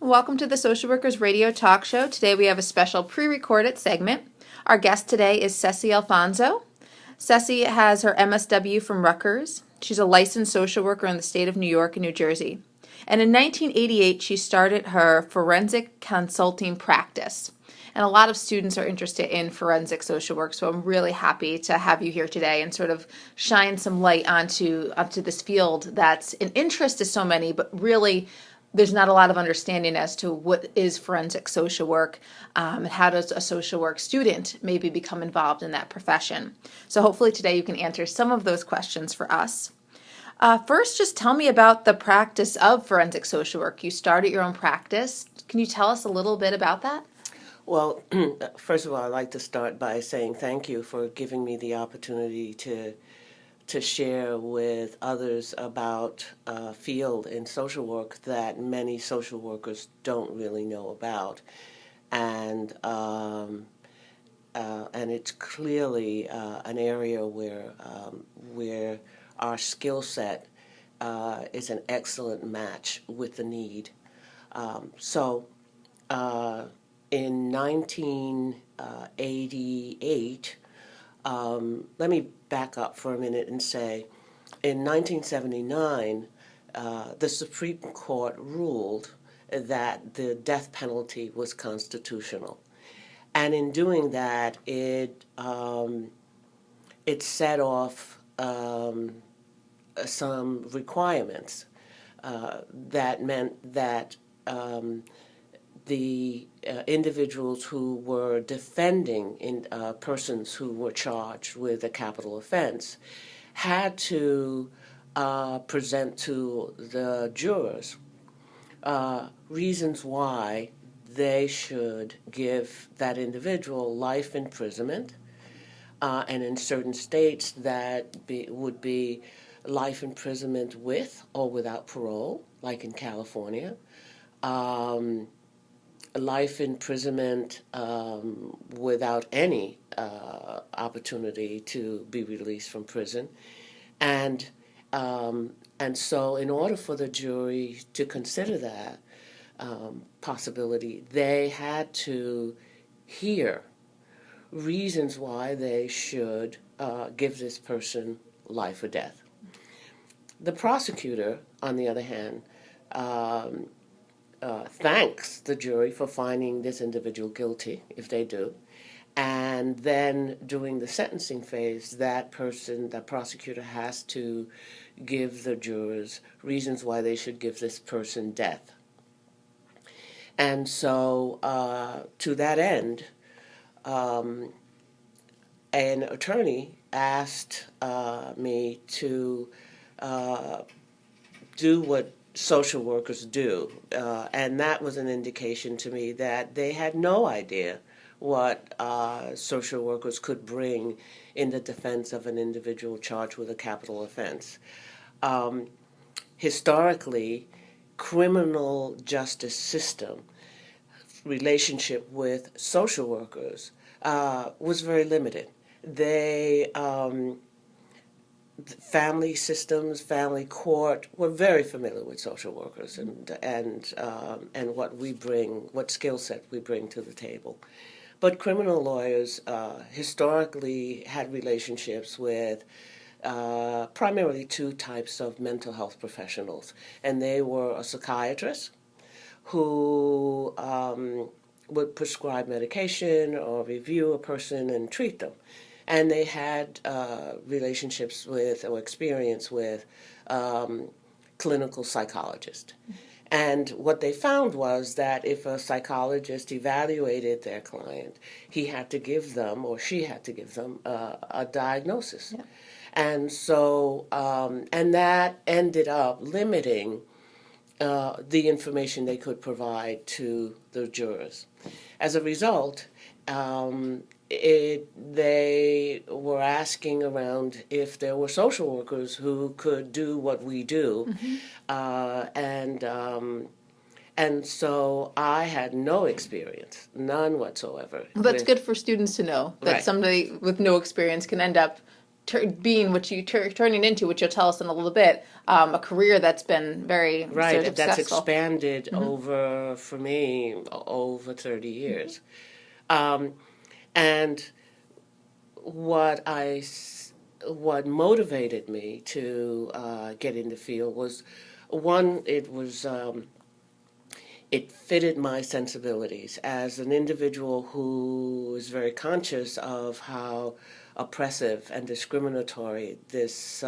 Welcome to the Social Workers Radio Talk Show. Today we have a special pre-recorded segment. Our guest today is Cessie Alfonso. Cessie has her MSW from Rutgers. She's a licensed social worker in the state of New York and New Jersey. And in 1988, she started her forensic consulting practice. And a lot of students are interested in forensic social work, so I'm really happy to have you here today and sort of shine some light onto this field that's an interest to so many, but really there's not a lot of understanding as to what is forensic social work and how does a social work student maybe become involved in that profession. So hopefully today you can answer some of those questions for us. First, just tell me about the practice of forensic social work. You started your own practice. Can you tell us a little bit about that? Well, first of all, I'd like to start by saying thank you for giving me the opportunity to share with others about a field in social work that many social workers don't really know about. And it's clearly an area where our skill set is an excellent match with the need. In 1988, let me back up for a minute and say, in 1979, the Supreme Court ruled that the death penalty was constitutional. And in doing that, it set off some requirements that meant that the individuals who were defending persons who were charged with a capital offense had to present to the jurors reasons why they should give that individual life imprisonment, and in certain states that would be life imprisonment with or without parole, like in California. Life imprisonment without any opportunity to be released from prison, and so in order for the jury to consider that possibility, they had to hear reasons why they should give this person life or death. The prosecutor, on the other hand, thanks the jury for finding this individual guilty, if they do, and then during the sentencing phase, that prosecutor has to give the jurors reasons why they should give this person death. And so to that end, an attorney asked me to do what social workers do, and that was an indication to me that they had no idea what social workers could bring in the defense of an individual charged with a capital offense. Historically, criminal justice system relationship with social workers was very limited. They family systems, family court were very familiar with social workers and what we bring, what skill set we bring to the table. But criminal lawyers historically had relationships with primarily two types of mental health professionals, and they were a psychiatrist who would prescribe medication or review a person and treat them. And they had relationships with or experience with clinical psychologists. And what they found was that if a psychologist evaluated their client, he had to give them, or she had to give them, a diagnosis. Yeah. And so, and that ended up limiting the information they could provide to the jurors. As a result, they were asking around if there were social workers who could do what we do, and so I had no experience, none whatsoever. Well, that's good for students to know that Somebody with no experience can end up being what you turning into, which you'll tell us in a little bit, a career that's been very Right, sort of that's successful. expanded over, for me, over 30 years. And what what motivated me to get in the field was, one, it fitted my sensibilities as an individual who is very conscious of how oppressive and discriminatory this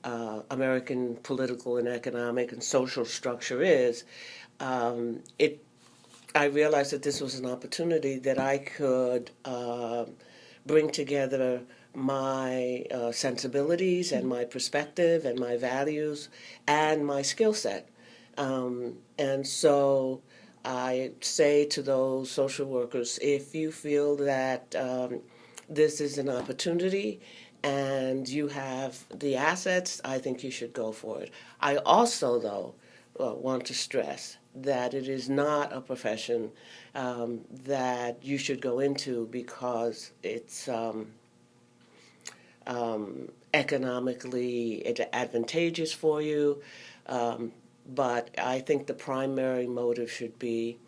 American political and economic and social structure is. I realized that this was an opportunity that I could bring together my sensibilities and my perspective and my values and my skill set. And so I say to those social workers, if you feel that this is an opportunity and you have the assets, I think you should go for it. I also, though, want to stress that it is not a profession that you should go into because it's economically advantageous for you. But I think the primary motive should be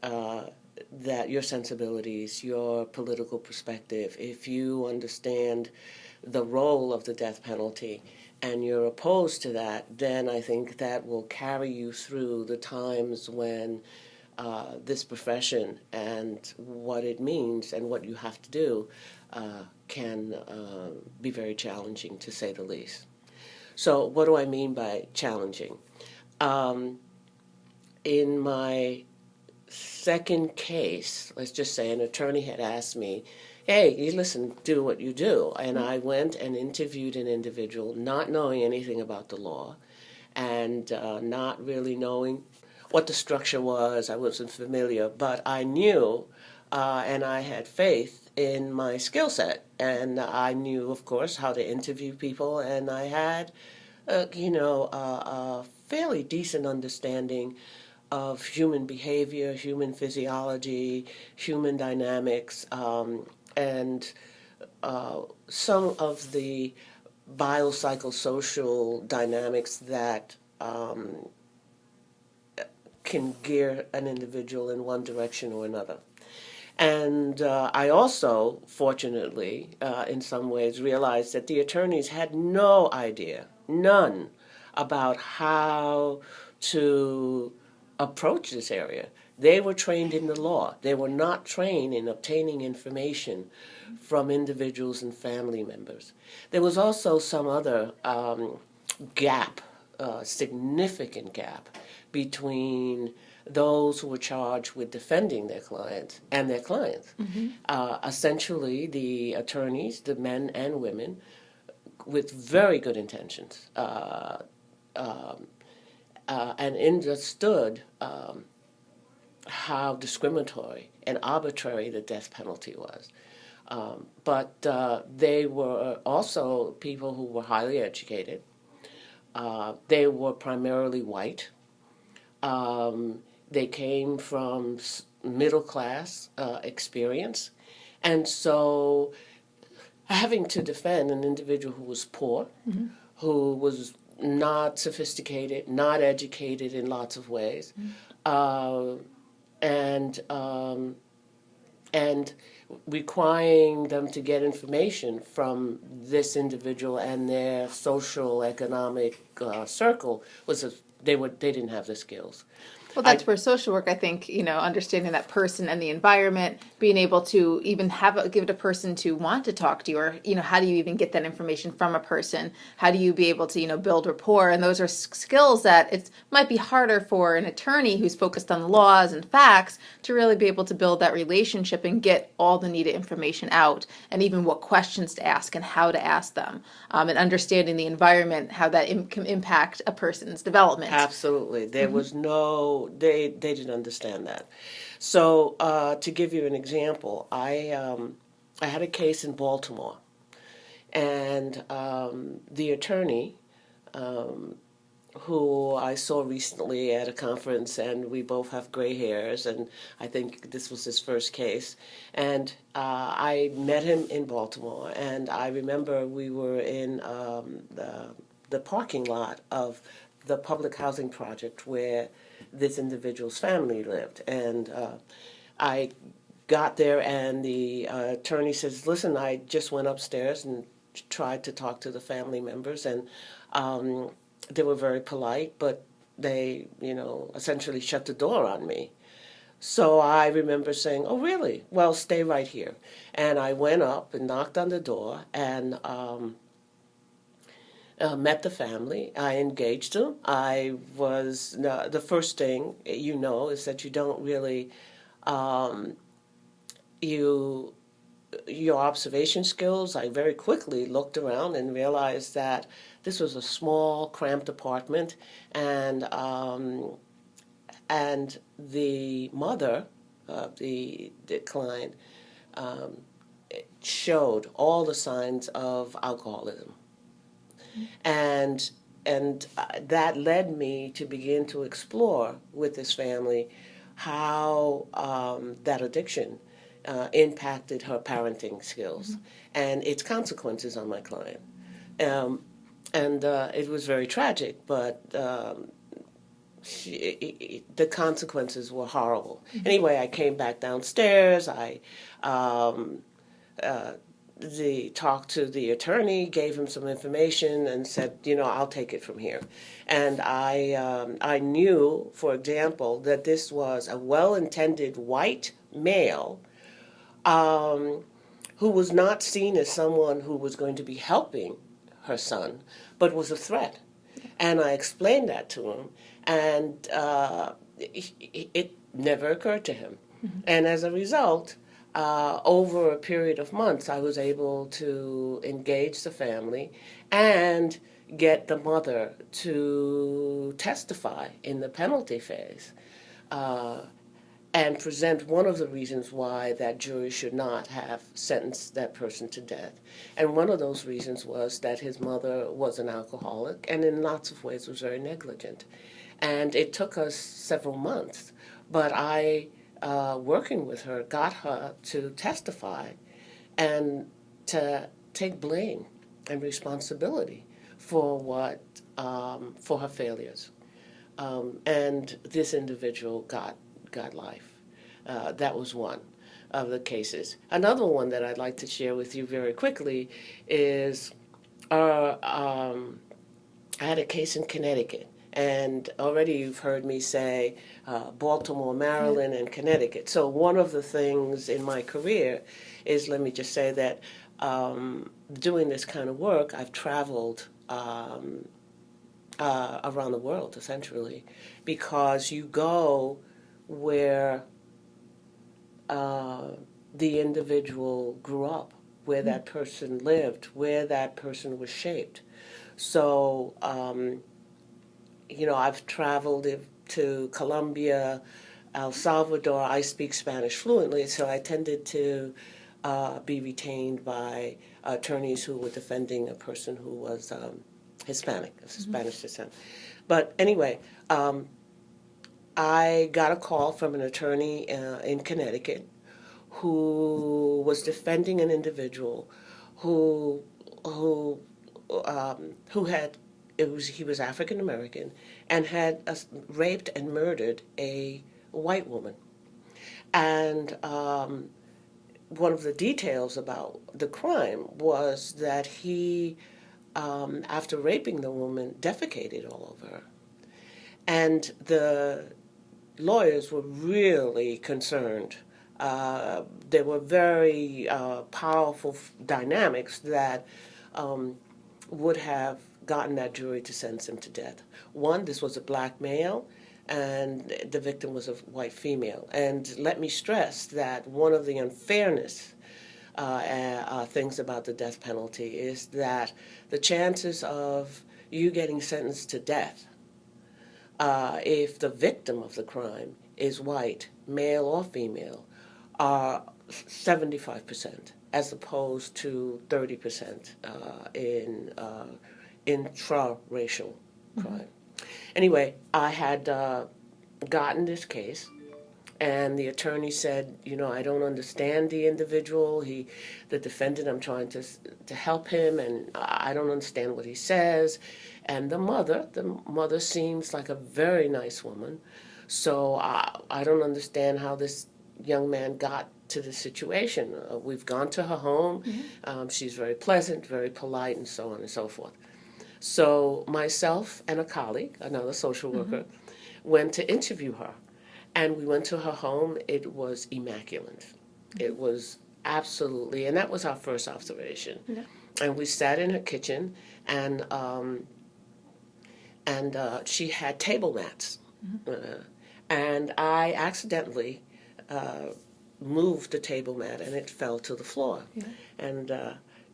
that your sensibilities, your political perspective, if you understand the role of the death penalty and you're opposed to that, then I think that will carry you through the times when this profession and what it means and what you have to do can be very challenging, to say the least. So what do I mean by challenging? In my second case, let's just say an attorney had asked me, hey, you listen, do what you do. And I went and interviewed an individual, not knowing anything about the law and not really knowing what the structure was. I wasn't familiar, but I knew and I had faith in my skill set. And I knew, of course, how to interview people, and I had, a fairly decent understanding of human behavior, human physiology, human dynamics, and some of the biopsychosocial dynamics that can gear an individual in one direction or another. And I also, fortunately, in some ways, realized that the attorneys had no idea, none, about how to approach this area. They were trained in the law. They were not trained in obtaining information from individuals and family members. There was also some other gap, significant gap, between those who were charged with defending their clients and their clients. Essentially, the attorneys, the men and women, with very good intentions, and understood how discriminatory and arbitrary the death penalty was. But they were also people who were highly educated. They were primarily white. They came from middle class experience. And so having to defend an individual who was poor, who was not sophisticated, not educated in lots of ways, and requiring them to get information from this individual and their social economic circle they didn't have the skills. Well, that's where social work, I think, understanding that person and the environment, being able to even give it a person to want to talk to you, or, how do you even get that information from a person? How do you be able to, build rapport? And those are skills that it might be harder for an attorney who's focused on laws and facts to really be able to build that relationship and get all the needed information out, and even what questions to ask and how to ask them, and understanding the environment, how that can impact a person's development. Absolutely. There was they didn't understand that. So to give you an example, I had a case in Baltimore, and the attorney who I saw recently at a conference, and we both have gray hairs, and I think this was his first case. And I met him in Baltimore, and I remember we were in the parking lot of the public housing project where this individual's family lived. And I got there, and the attorney says, "Listen, I just went upstairs and tried to talk to the family members, and they were very polite, but they, essentially shut the door on me." So I remember saying, "Oh, really? Well, stay right here." And I went up and knocked on the door and met the family. I engaged them. The first thing is that you don't really, your observation skills. I very quickly looked around and realized that this was a small, cramped apartment, and the mother of the client showed all the signs of alcoholism, and that led me to begin to explore with this family how that addiction impacted her parenting skills and its consequences on my client. And it was very tragic, but the consequences were horrible. Anyway, I came back downstairs. I talked to the attorney, gave him some information, and said, I'll take it from here. And I knew, for example, that this was a well-intended white male who was not seen as someone who was going to be helping her son, but was a threat. And I explained that to him, and it never occurred to him. And as a result, over a period of months, I was able to engage the family and get the mother to testify in the penalty phase and present one of the reasons why that jury should not have sentenced that person to death. And one of those reasons was that his mother was an alcoholic and in lots of ways was very negligent. And it took us several months, but I, working with her, got her to testify and to take blame and responsibility for for her failures. And this individual got life. That was one of the cases. Another one that I'd like to share with you very quickly is I had a case in Connecticut. And already you've heard me say Baltimore, Maryland, and Connecticut. So one of the things in my career is, let me just say that doing this kind of work, I've traveled around the world, essentially, because you go where the individual grew up, where that person lived, where that person was shaped. So, I've traveled to Colombia, El Salvador. I speak Spanish fluently, so I tended to be retained by attorneys who were defending a person who was Hispanic, of Spanish descent. But anyway, I got a call from an attorney in Connecticut who was defending an individual who had he was African American and had raped and murdered a white woman. And one of the details about the crime was that he, after raping the woman, defecated all over her. And the lawyers were really concerned. There were very powerful dynamics that would have gotten that jury to sentence him to death. One, this was a black male, and the victim was a white female. And let me stress that one of the unfairness things about the death penalty is that the chances of you getting sentenced to death if the victim of the crime is white, male or female, are 75%, as opposed to 30% in intra-racial crime. Anyway, I had gotten this case, and the attorney said, I don't understand the individual. The defendant, I'm trying to help him, and I don't understand what he says. And the mother seems like a very nice woman. So I don't understand how this young man got to the situation. We've gone to her home. She's very pleasant, very polite, and so on and so forth. So myself and a colleague, another social worker, went to interview her. And we went to her home. It was immaculate. It was absolutely, and that was our first observation. Yeah. And we sat in her kitchen, and she had table mats. And I accidentally moved the table mat, and it fell to the floor. Yeah. And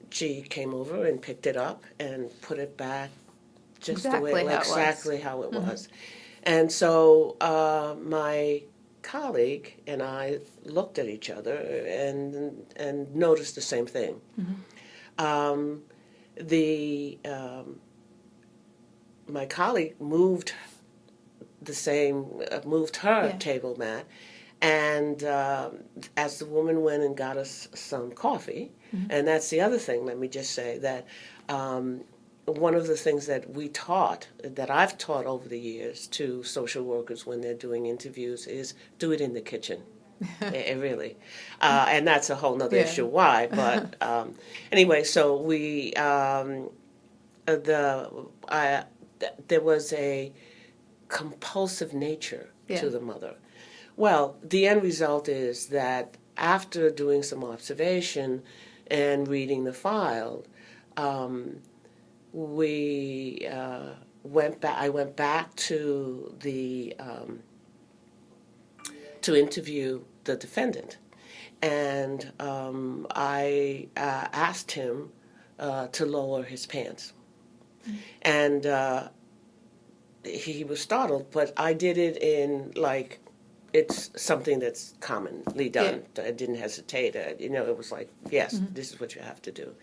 she came over and picked it up and put it back just exactly how it was. And so my colleague and I looked at each other and noticed the same thing. My colleague moved her table mat, and as the woman went and got us some coffee, and that's the other thing. Let me just say that. One of the things that I've taught over the years to social workers when they're doing interviews is do it in the kitchen. Really. And that's a whole other issue why. But anyway, so there was a compulsive nature to the mother. Well, the end result is that after doing some observation and reading the file, I went back to to interview the defendant, and I asked him to lower his pants, and he was startled. But I did it in it's something that's commonly done. Yeah. I didn't hesitate. It was like, yes, this is what you have to do.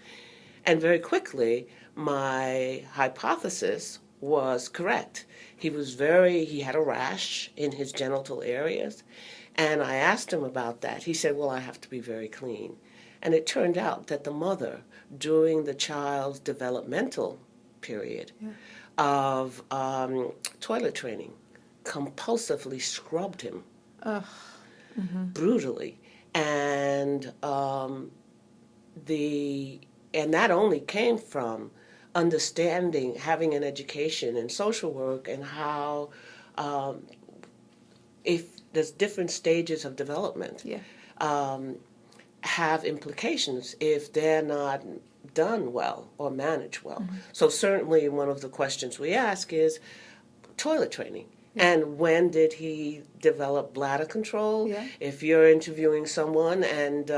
And very quickly, my hypothesis was correct. He had a rash in his genital areas, and I asked him about that. He said, well, I have to be very clean. And it turned out that the mother, during the child's developmental period of toilet training, compulsively scrubbed him brutally. And and that only came from understanding, having an education in social work, and how if there's different stages of development have implications if they're not done well or managed well. So certainly one of the questions we ask is toilet training. And when did he develop bladder control? Yeah. If you're interviewing someone and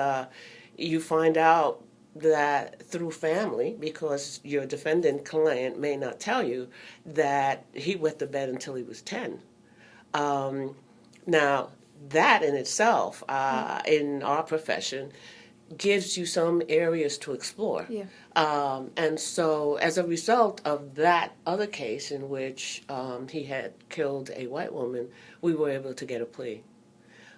you find out that through family, because your defendant client may not tell you that he wet the bed until he was 10. Now, that in itself, in our profession, gives you some areas to explore. Yeah. And so as a result of that other case in which he had killed a white woman, we were able to get a plea.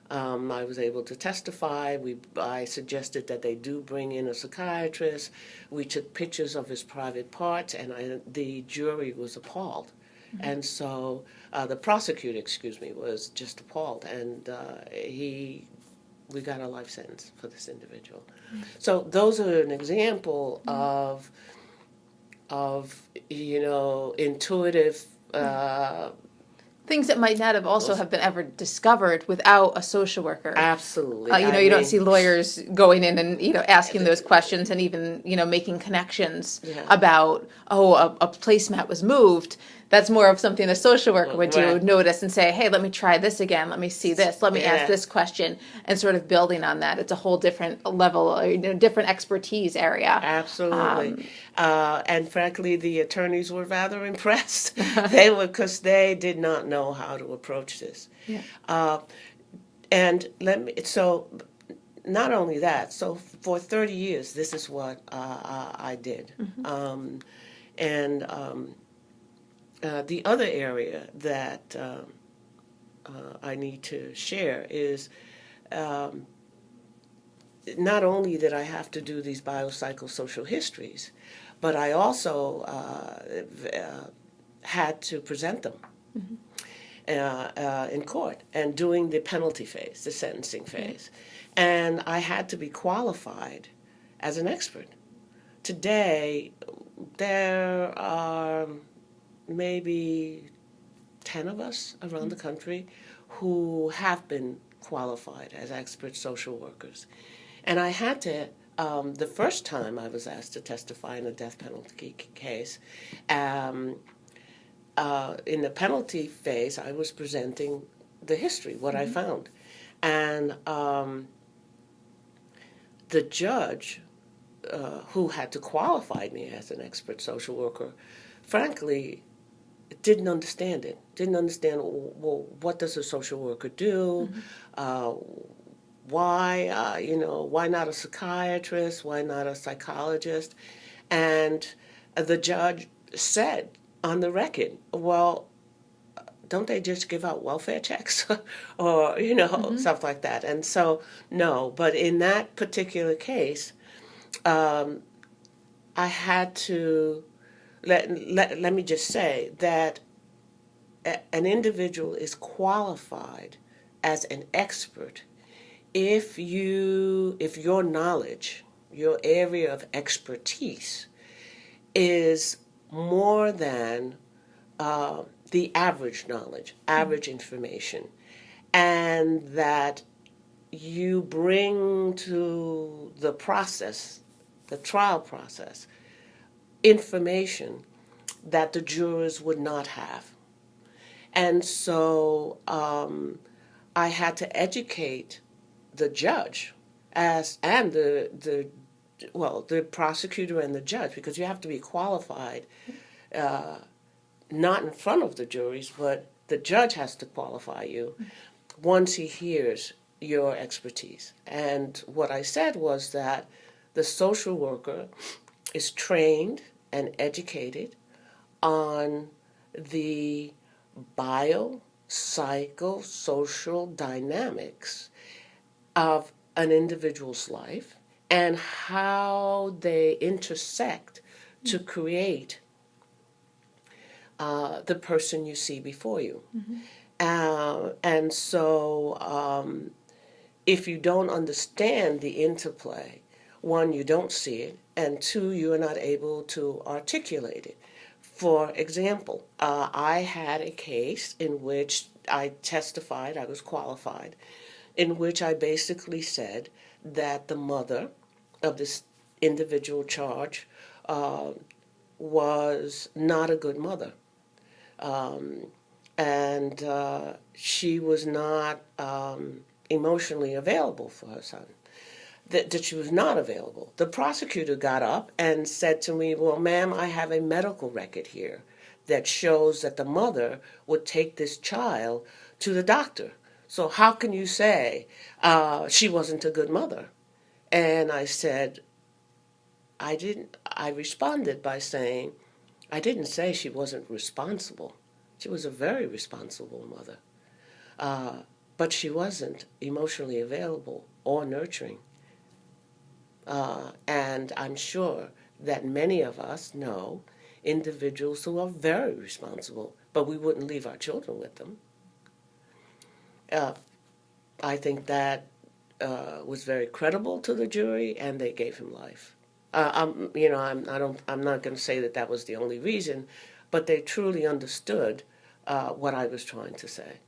I was able to testify. I suggested that they do bring in a psychiatrist. We took pictures of his private parts, and the jury was appalled. And so the prosecutor, was just appalled, and we got a life sentence for this individual. So those are an example of intuitive things that might not have also have been ever discovered without a social worker. Absolutely. You don't see lawyers going in and asking those questions and even making connections about a placemat was moved. That's more of something a social worker would do, notice and say, hey, let me try this again. Let me see this. Let me ask this question, and sort of building on that. It's a whole different level, different expertise area. Absolutely. And frankly, the attorneys were rather impressed. Because they did not know how to approach this. Yeah. And not only that, so for 30 years, this is what I did. the other area that I need to share is not only that I have to do these biopsychosocial histories, but I also had to present them in court and doing the penalty phase, the sentencing phase. And I had to be qualified as an expert. Today, there are maybe 10 of us around the country who have been qualified as expert social workers. And I had to, the first time I was asked to testify in a death penalty case, in the penalty phase, I was presenting the history, what I found. And the judge who had to qualify me as an expert social worker, frankly, didn't understand it. Didn't understand, well, what does a social worker do? Why, why not a psychiatrist? Why not a psychologist? And the judge said on the record, well, don't they just give out welfare checks or, stuff like that? And so, no, but in that particular case, I had to, let me just say that an individual is qualified as an expert if your knowledge, your area of expertise is more than the average knowledge, average information, and that you bring to the process, the trial process, information that the jurors would not have. And so I had to educate the judge and the prosecutor and the judge, because you have to be qualified, not in front of the juries, but the judge has to qualify you once he hears your expertise. And what I said was that the social worker is trained and educated on the biopsychosocial dynamics of an individual's life and how they intersect to create the person you see before you. And so if you don't understand the interplay, one, you don't see it, and two, you are not able to articulate it. For example, I had a case in which I testified, I was qualified, in which I basically said that the mother of this individual charge was not a good mother. And she was not emotionally available for her son, that she was not available. The prosecutor got up and said to me, well, ma'am, I have a medical record here that shows that the mother would take this child to the doctor. So how can you say she wasn't a good mother? And I said, I responded by saying, I didn't say she wasn't responsible. She was a very responsible mother. But she wasn't emotionally available or nurturing. And I'm sure that many of us know individuals who are very responsible, but we wouldn't leave our children with them. I think that was very credible to the jury, and they gave him life. I'm not going to say that was the only reason, but they truly understood what I was trying to say.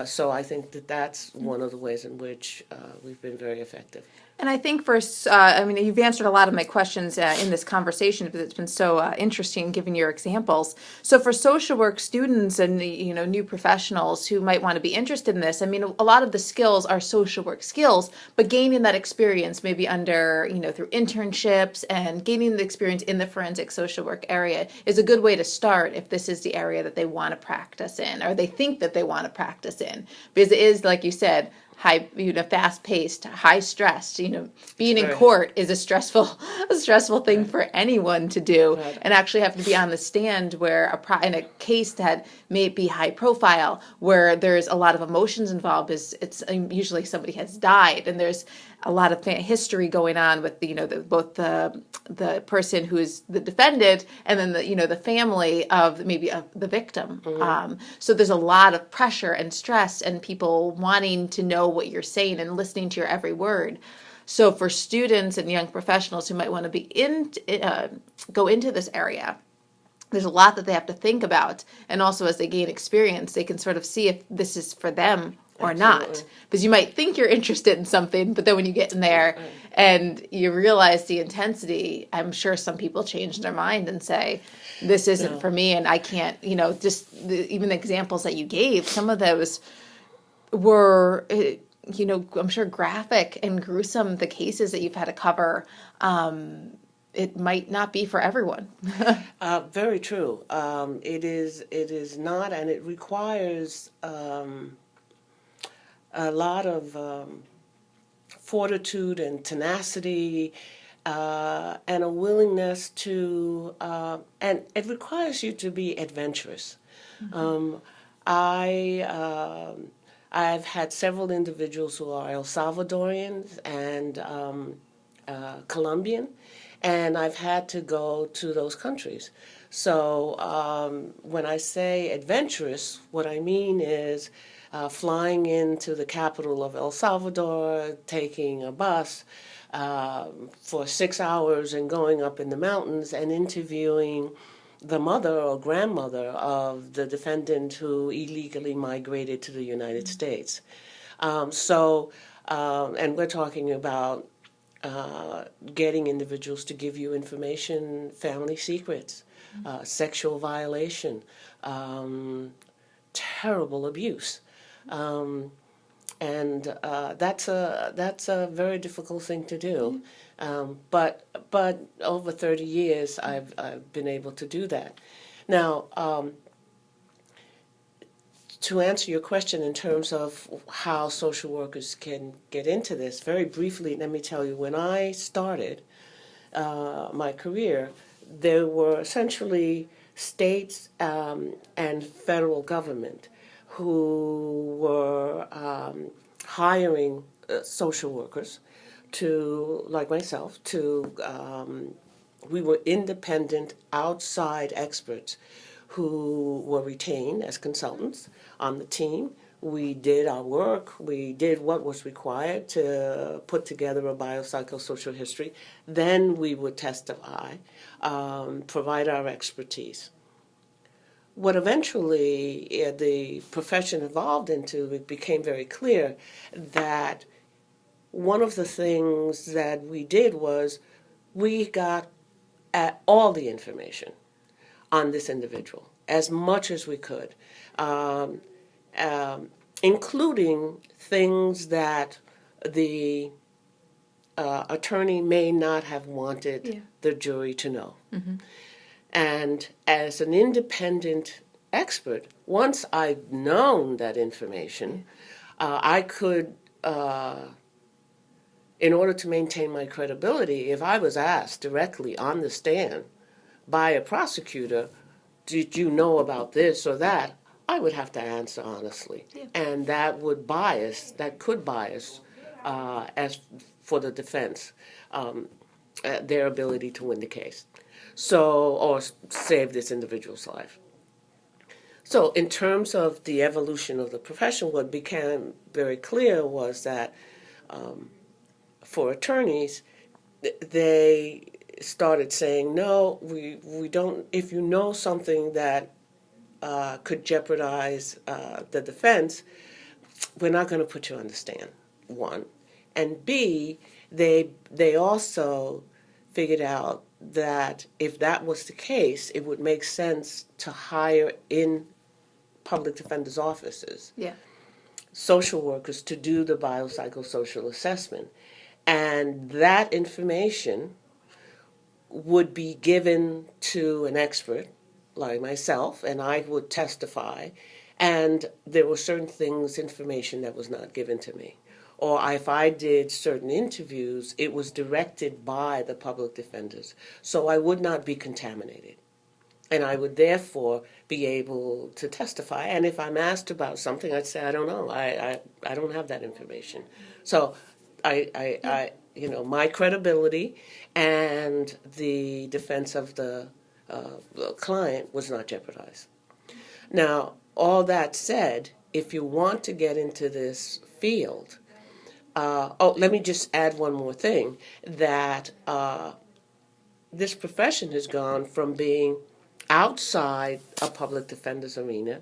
So I think that's one of the ways in which we've been very effective. And I think you've answered a lot of my questions in this conversation, but it's been so interesting given your examples. So for social work students and new professionals who might want to be interested in this, a lot of the skills are social work skills, but gaining that experience maybe through internships and gaining the experience in the forensic social work area is a good way to start if this is the area that they want to practice in, or they think that they want to practice in. Because it is, like you said, high, fast paced, high stress. Being in Right. court is a stressful thing Right. for anyone to do, Right. and actually have to be on the stand where in a case that may be high profile, where there's a lot of emotions involved. It's usually somebody has died, and there's a lot of history going on with both the person who's the defendant and then the family of the victim. So there's a lot of pressure and stress and people wanting to know what you're saying and listening to your every word. So for students and young professionals who might want to go into this area, there's a lot that they have to think about. And also as they gain experience, they can sort of see if this is for them or Absolutely. not. Because you might think you're interested in something, but then when you get in there and you realize the intensity, I'm sure some people change their mind and say, this isn't for me, and I can't, even the examples that you gave, some of those were, I'm sure graphic and gruesome, the cases that you've had to cover. It might not be for everyone. Very true. It is not, and it requires a lot of fortitude and tenacity, and a willingness to, and it requires you to be adventurous. I've had several individuals who are El Salvadorians and Colombian, and I've had to go to those countries. So when I say adventurous, what I mean is flying into the capital of El Salvador, taking a bus for 6 hours and going up in the mountains and interviewing the mother or grandmother of the defendant who illegally migrated to the United States. And we're talking about getting individuals to give you information, family secrets, sexual violation, terrible abuse. And that's a very difficult thing to do. But over 30 years, I've been able to do that. Now, to answer your question in terms of how social workers can get into this, very briefly, let me tell you, when I started my career, there were essentially states and federal government who were hiring social workers to, like myself, we were independent outside experts who were retained as consultants on the team. We did our work. We did what was required to put together a biopsychosocial history. Then we would testify, provide our expertise. What eventually the profession evolved into, it became very clear that one of the things that we did was we got at all the information on this individual, as much as we could, including things that the attorney may not have wanted the jury to know. And as an independent expert, once I'd known that information, I could, in order to maintain my credibility, if I was asked directly on the stand by a prosecutor, did you know about this or that, I would have to answer honestly. And that could bias as for the defense, their ability to win the case. Or save this individual's life. So in terms of the evolution of the profession, what became very clear was that for attorneys, they started saying, no, we don't, if you know something that could jeopardize the defense, we're not going to put you on the stand, one. And B, they also figured out that if that was the case, it would make sense to hire in public defenders' offices social workers to do the biopsychosocial assessment. And that information would be given to an expert like myself, and I would testify, And there were certain things, information that was not given to me. Or if I did certain interviews, it was directed by the public defenders. So I would not be contaminated. And I would therefore be able to testify. And if I'm asked about something, I'd say, I don't know. I don't have that information. So my credibility and the defense of the client was not jeopardized. Now, all that said, if you want to get into this field, let me just add one more thing, that this profession has gone from being outside a public defender's arena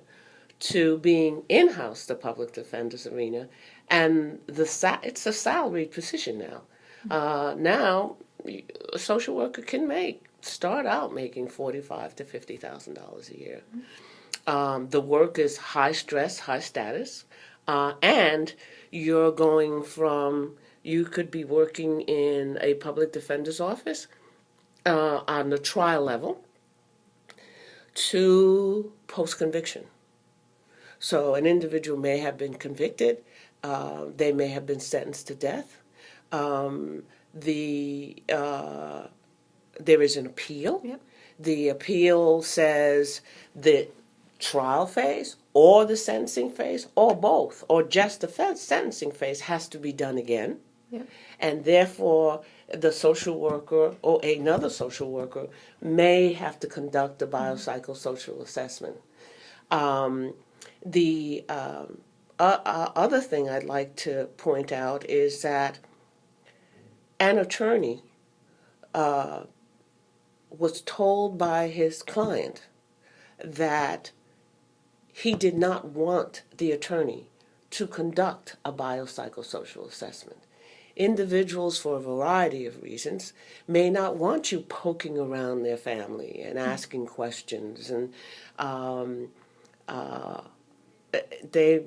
to being in-house the public defender's arena, and it's a salaried position now. Now, a social worker can start out making $45,000 to $50,000 a year. The work is high stress, high status, and you're going from, you could be working in a public defender's office on the trial level to post-conviction. So an individual may have been convicted, they may have been sentenced to death. There is an appeal. Yep. The appeal says that trial phase or the sentencing phase or both or just the sentencing phase has to be done again. Yep. And therefore the social worker or another social worker may have to conduct a biopsychosocial assessment. The other thing I'd like to point out is that an attorney was told by his client that he did not want the attorney to conduct a biopsychosocial assessment. Individuals, for a variety of reasons, may not want you poking around their family and asking questions, and they,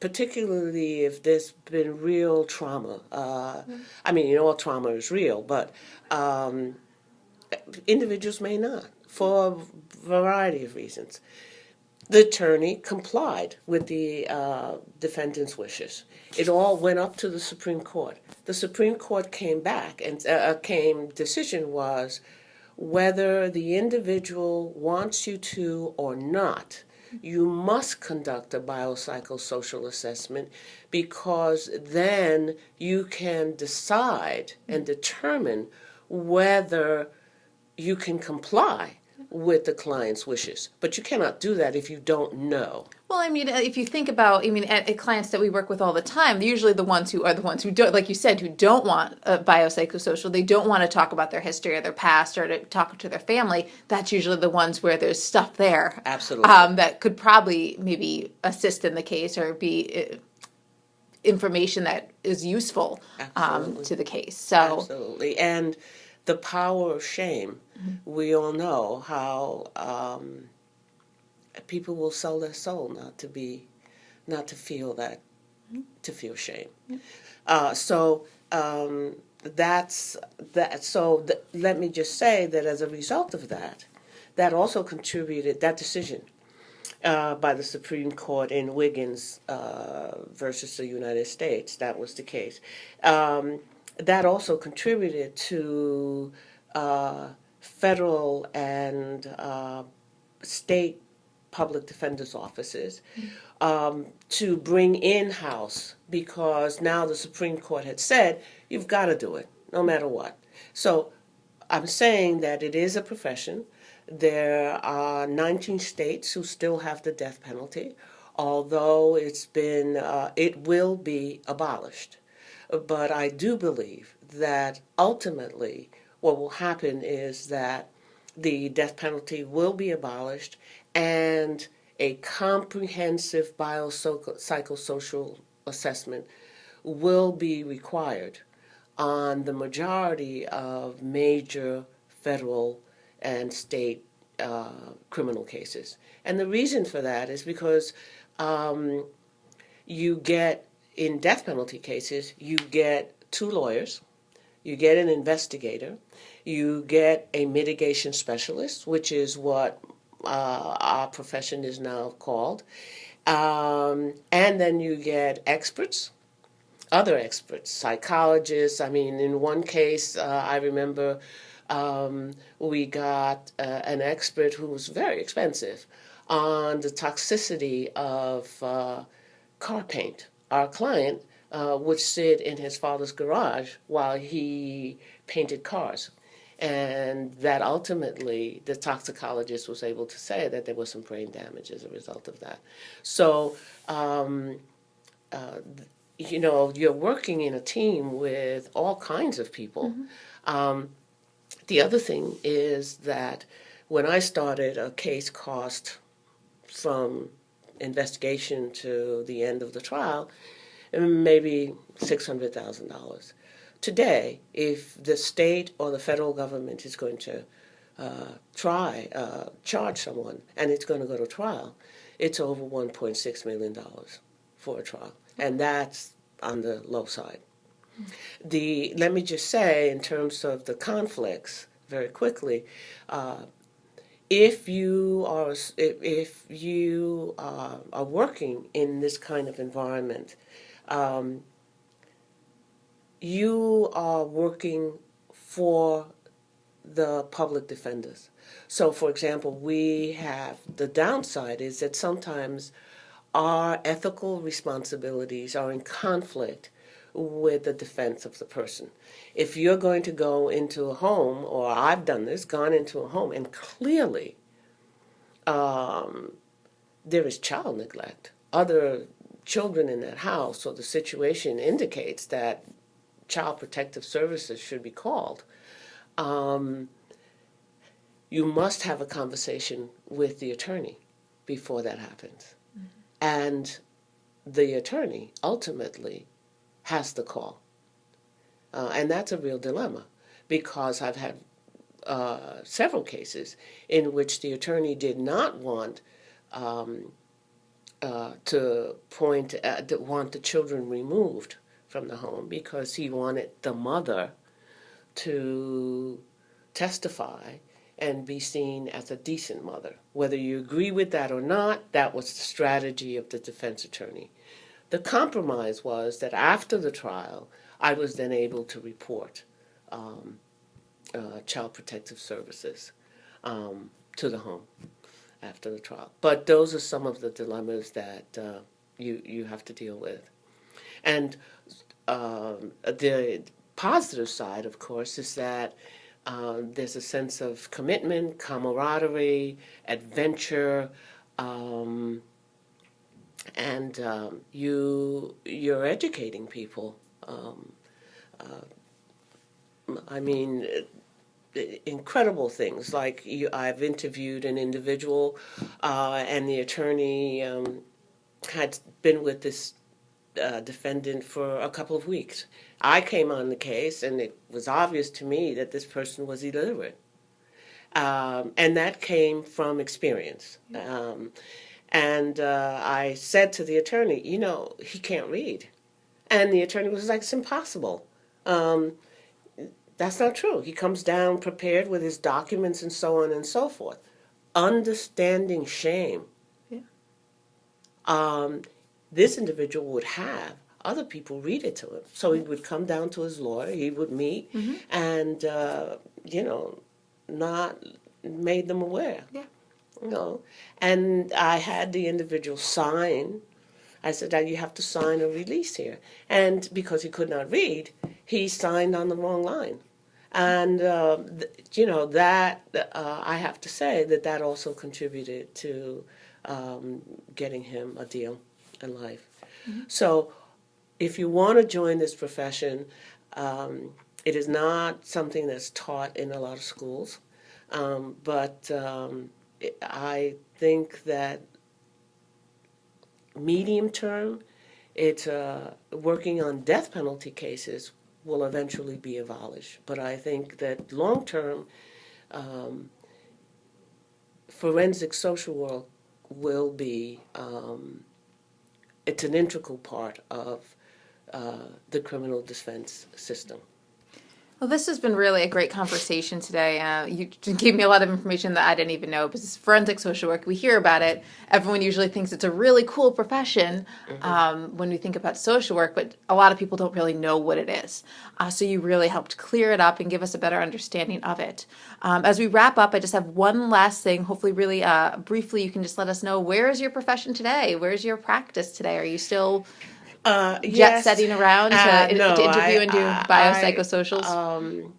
particularly if there's been real trauma. I mean, all trauma is real, but individuals may not, for a variety of reasons. The attorney complied with the defendant's wishes. It all went up to the Supreme Court. The Supreme Court came back and decision was whether the individual wants you to or not, you must conduct a biopsychosocial assessment, because then you can decide and determine whether you can comply with the client's wishes. But you cannot do that if you don't know. Well, I mean, if you think about, at clients that we work with all the time, they're usually the ones who don't, like you said, who don't want a biopsychosocial. They don't want to talk about their history or their past or to talk to their family. That's usually the ones where there's stuff there. Absolutely. That could probably maybe assist in the case or be information that is useful to the case. So absolutely. And the power of shame. Mm-hmm. We all know how people will sell their soul not to feel that, mm-hmm. to feel shame. Mm-hmm. That's that. So let me just say that as a result of that also contributed, that decision by the Supreme Court in Wiggins versus the United States, that was the case. That also contributed to federal and state public defenders' offices to bring in-house, because now the Supreme Court had said, you've got to do it, no matter what. So I'm saying that it is a profession. There are 19 states who still have the death penalty, although it will be abolished. But I do believe that ultimately what will happen is that the death penalty will be abolished and a comprehensive biopsychosocial assessment will be required on the majority of major federal and state criminal cases. And the reason for that is because you get, in death penalty cases, you get 2 lawyers, you get an investigator, you get a mitigation specialist, which is what our profession is now called. And then you get experts, other experts, psychologists. I mean, in one case, I remember we got an expert who was very expensive on the toxicity of car paint. Our client would sit in his father's garage while he painted cars. And that ultimately, the toxicologist was able to say that there was some brain damage as a result of that. So, you're working in a team with all kinds of people. The other thing is that when I started, a case cost from investigation to the end of the trial maybe $600,000. Today, if the state or the federal government is going to charge someone and it's going to go to trial, it's over $1.6 million for a trial. And that's on the low side. Let me just say, in terms of the conflicts, very quickly, if you are working in this kind of environment, you are working for the public defenders. So, for example, the downside is that sometimes our ethical responsibilities are in conflict with the defense of the person. If you're going to go into a home, or I've done this, gone into a home, and clearly there is child neglect, other children in that house, or the situation indicates that Child Protective Services should be called, you must have a conversation with the attorney before that happens. Mm-hmm. And the attorney ultimately has the call. And that's a real dilemma, because I've had several cases in which the attorney did not want want the children removed from the home, because he wanted the mother to testify and be seen as a decent mother. Whether you agree with that or not, that was the strategy of the defense attorney. The compromise was that after the trial, I was then able to report Child Protective Services to the home after the trial. But those are some of the dilemmas that you have to deal with. And the positive side, of course, is that there's a sense of commitment, camaraderie, adventure, and you're educating people. Incredible things. Like I've interviewed an individual, and the attorney had been with this defendant for a couple of weeks. I came on the case, and it was obvious to me that this person was illiterate. And that came from experience. And I said to the attorney, he can't read. And the attorney was like, it's impossible. That's not true. He comes down prepared with his documents and so on and so forth. Understanding shame. Yeah. This individual would have other people read it to him. So he would come down to his lawyer, he would meet, and, not made them aware. Yeah. And I had the individual sign. I said, you have to sign a release here. And because he could not read, he signed on the wrong line. And, I have to say that also contributed to getting him a deal in life. Mm-hmm. So if you want to join this profession, it is not something that's taught in a lot of schools. But I think that medium term, it's working on death penalty cases will eventually be abolished. But I think that long term, forensic social work will be, it's an integral part of the criminal defense system. Well, this has been really a great conversation today. You gave me a lot of information that I didn't even know, because forensic social work, we hear about it. Everyone usually thinks it's a really cool profession when we think about social work, but a lot of people don't really know what it is. So you really helped clear it up and give us a better understanding of it. As we wrap up, I just have one last thing. Hopefully, really briefly, you can just let us know, where is your profession today? Where's your practice today? Are you still jet setting around to interview and do biopsychosocials?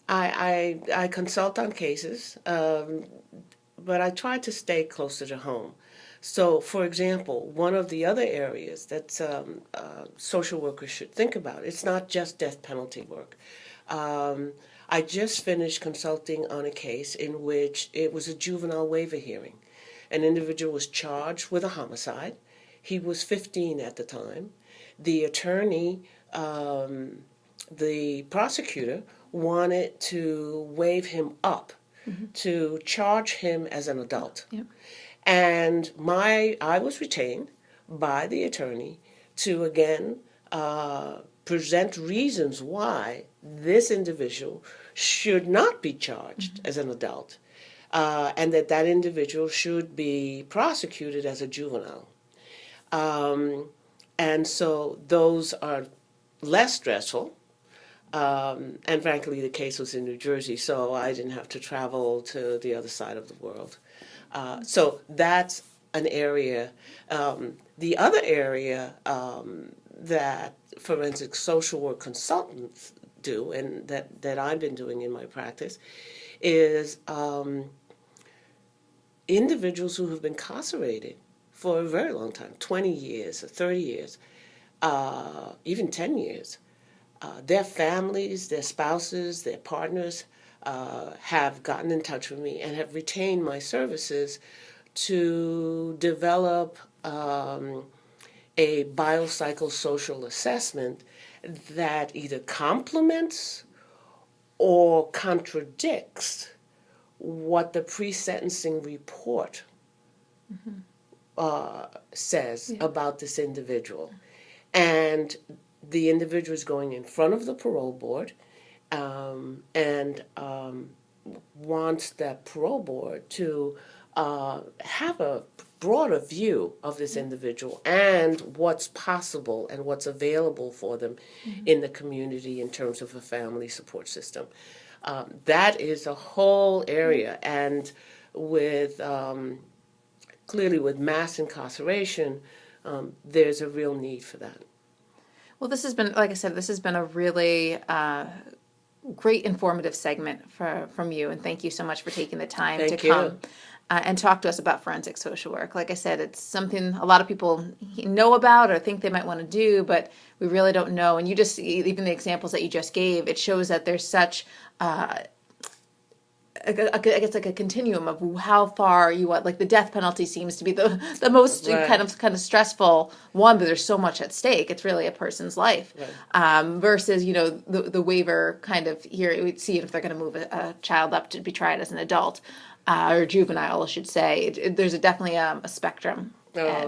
I consult on cases, but I try to stay closer to home. So, for example, one of the other areas that social workers should think about, it's not just death penalty work. I just finished consulting on a case in which it was a juvenile waiver hearing. An individual was charged with a homicide. He was 15 at the time. The attorney, the prosecutor, wanted to waive him up to charge him as an adult. Yep. And I was retained by the attorney to again present reasons why this individual should not be charged as an adult, and that individual should be prosecuted as a juvenile. And so those are less stressful. And frankly, the case was in New Jersey, so I didn't have to travel to the other side of the world. So that's an area. The other area that forensic social work consultants do, and that I've been doing in my practice, is individuals who have been incarcerated for a very long time, 20 years or 30 years, even 10 years. Their families, their spouses, their partners have gotten in touch with me and have retained my services to develop a biopsychosocial assessment that either complements or contradicts what the pre-sentencing report says about this individual. And the individual is going in front of the parole board and wants that parole board to have a broader view of this individual and what's possible and what's available for them in the community in terms of a family support system. That is a whole area, and with clearly with mass incarceration, there's a real need for that. Well, this has been, like I said, this has been a really great informative segment from you, and thank you so much for taking the time to come and talk to us about forensic social work. Like I said, it's something a lot of people know about or think they might want to do, but we really don't know. And you just, even the examples that you just gave, it shows that there's such I guess like a continuum of how far you want. Like the death penalty seems to be the most kind of stressful one, but there's so much at stake. It's really a person's life. Versus the waiver kind of here we'd see if they're going to move a child up to be tried as an adult or juvenile, I should say. There's definitely a spectrum. There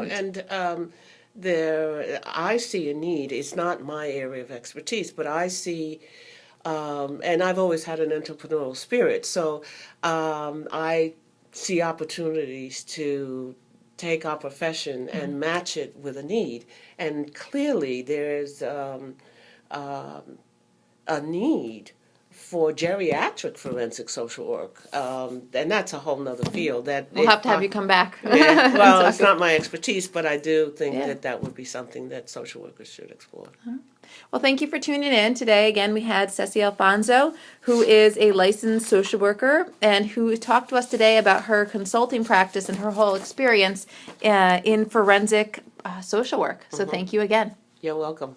I see a need. It's not my area of expertise, but I see. And I've always had an entrepreneurial spirit, so I see opportunities to take our profession and match it with a need. And clearly there's a need for geriatric forensic social work, and that's a whole nother field. We'll have to have you come back. Well, it's not my expertise, but I do think that would be something that social workers should explore. Well, thank you for tuning in. Today, again, we had Cessie Alfonso, who is a licensed social worker and who talked to us today about her consulting practice and her whole experience in forensic social work. So thank you again. You're welcome.